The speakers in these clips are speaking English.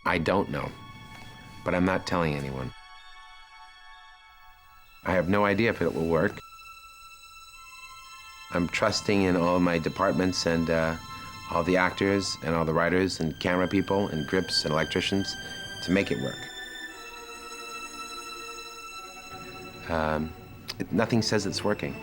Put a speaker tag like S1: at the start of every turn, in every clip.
S1: I don't know, but I'm not telling anyone. I have no idea if it will work. I'm trusting in all my departments and all the actors and all the writers and camera people and grips and electricians to make it work. Nothing says it's working.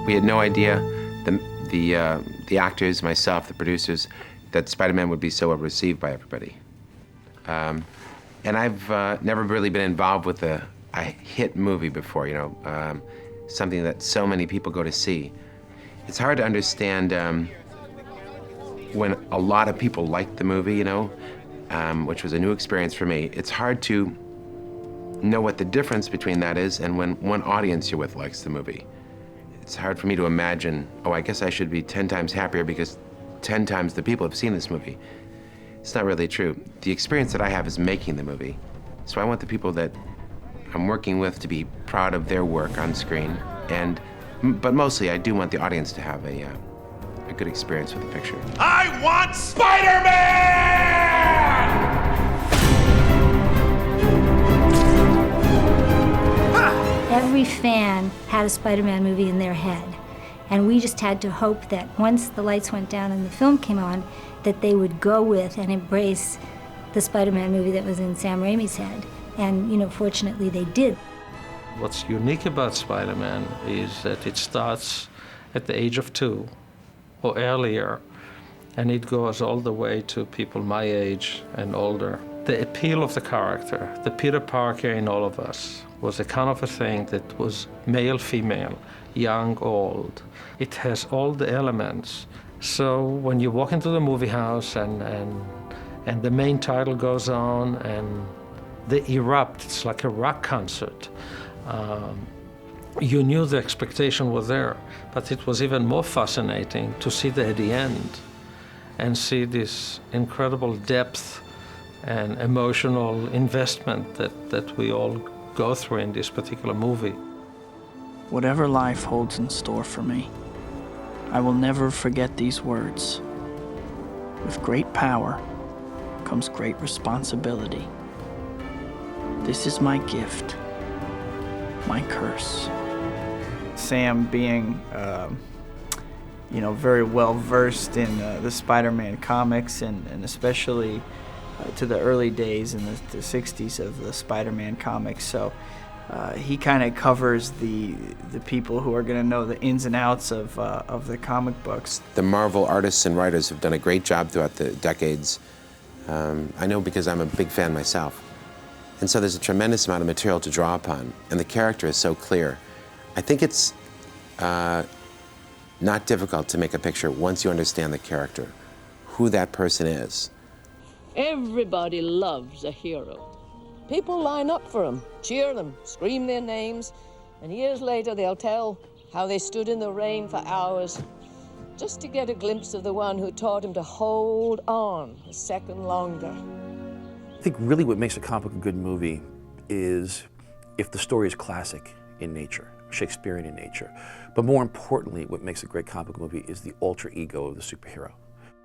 S1: We had no idea, the actors, myself, the producers, that Spider-Man would be so well received by everybody. And I've never really been involved with a hit movie before, you know, something that so many people go to see. It's hard to understand when a lot of people like the movie, you know, which was a new experience for me. It's hard to know what the difference between that is and when one audience you're with likes the movie. It's hard for me to imagine, oh, I guess I should be 10 times happier because 10 times the people have seen this movie. It's not really true. The experience that I have is making the movie. So I want the people that I'm working with to be proud of their work on screen. But mostly I do want the audience to have a good experience with the picture.
S2: I want Spider-Man!
S3: Every fan had a Spider-Man movie in their head, and we just had to hope that once the lights went down and the film came on, that they would go with and embrace the Spider-Man movie that was in Sam Raimi's head. And, you know, fortunately they did.
S4: What's unique about Spider-Man is that it starts at the age of 2 or earlier, and it goes all the way to people my age and older. The appeal of the character, the Peter Parker in all of us, was a kind of a thing that was male, female, young, old. It has all the elements. So when you walk into the movie house and the main title goes on and they erupt, it's like a rock concert. You knew the expectation was there, but it was even more fascinating to see that at the end and see this incredible depth and emotional investment that we all go through in this particular movie.
S5: Whatever life holds in store for me, I will never forget these words. With great power comes great responsibility. This is my gift, my curse.
S6: Sam being, you know, very well versed in the Spider-Man comics and especially to the early days in the 60s of the Spider-Man comics. So he kind of covers the people who are going to know the ins and outs of the comic books.
S1: The Marvel artists and writers have done a great job throughout the decades. I know because I'm a big fan myself. And so there's a tremendous amount of material to draw upon, and the character is so clear. I think it's not difficult to make a picture once you understand the character, who that person is.
S7: Everybody loves a hero. People line up for them, cheer them, scream their names, and years later they'll tell how they stood in the rain for hours just to get a glimpse of the one who taught him to hold on a second longer.
S8: I think really what makes a comic book a good movie is if the story is classic in nature, Shakespearean in nature. But more importantly, what makes a great comic book movie is the alter ego of the superhero.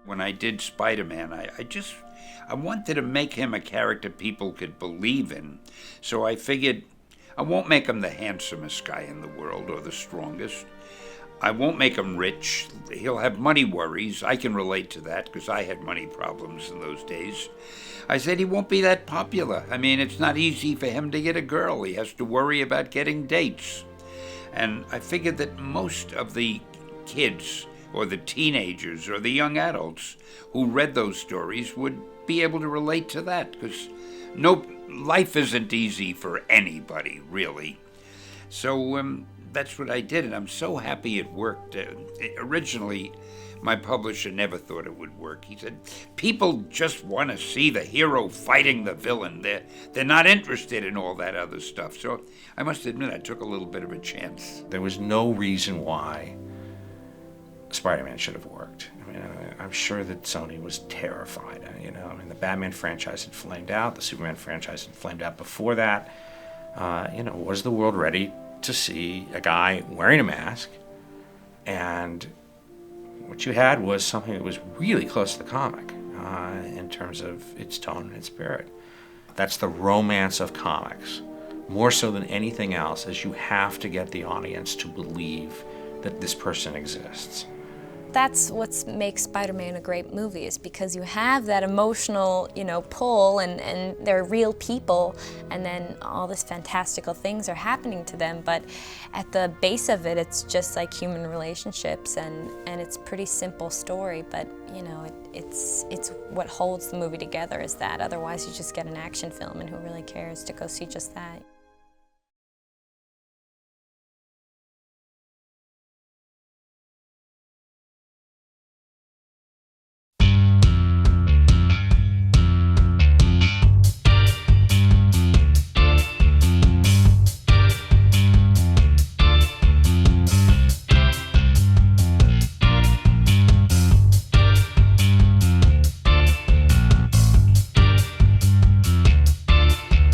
S2: When I did Spider-Man, I wanted to make him a character people could believe in. So I figured I won't make him the handsomest guy in the world or the strongest. I won't make him rich. He'll have money worries. I can relate to that because I had money problems in those days. I said he won't be that popular. I mean, it's not easy for him to get a girl. He has to worry about getting dates. And I figured that most of the kids or the teenagers or the young adults who read those stories would be able to relate to that because life isn't easy for anybody, really. So that's what I did, and I'm so happy it worked. Originally, my publisher never thought it would work. He said, people just want to see the hero fighting the villain. They're not interested in all that other stuff. So I must admit, I took a little bit of a chance.
S9: There was no reason why Spider-Man should have worked. I mean, I'm sure that Sony was terrified. You know, I mean, the Batman franchise had flamed out. The Superman franchise had flamed out before that. You know, was the world ready to see a guy wearing a mask? And what you had was something that was really close to the comic in terms of its tone and its spirit. That's the romance of comics. More so than anything else, is you have to get the audience to believe that this person exists.
S10: That's what makes Spider-Man a great movie, is because you have that emotional, pull, and they're real people, and then all these fantastical things are happening to them. But at the base of it, it's just like human relationships, and it's a pretty simple story. But it's what holds the movie together is that. Otherwise, you just get an action film, and who really cares to go see just that?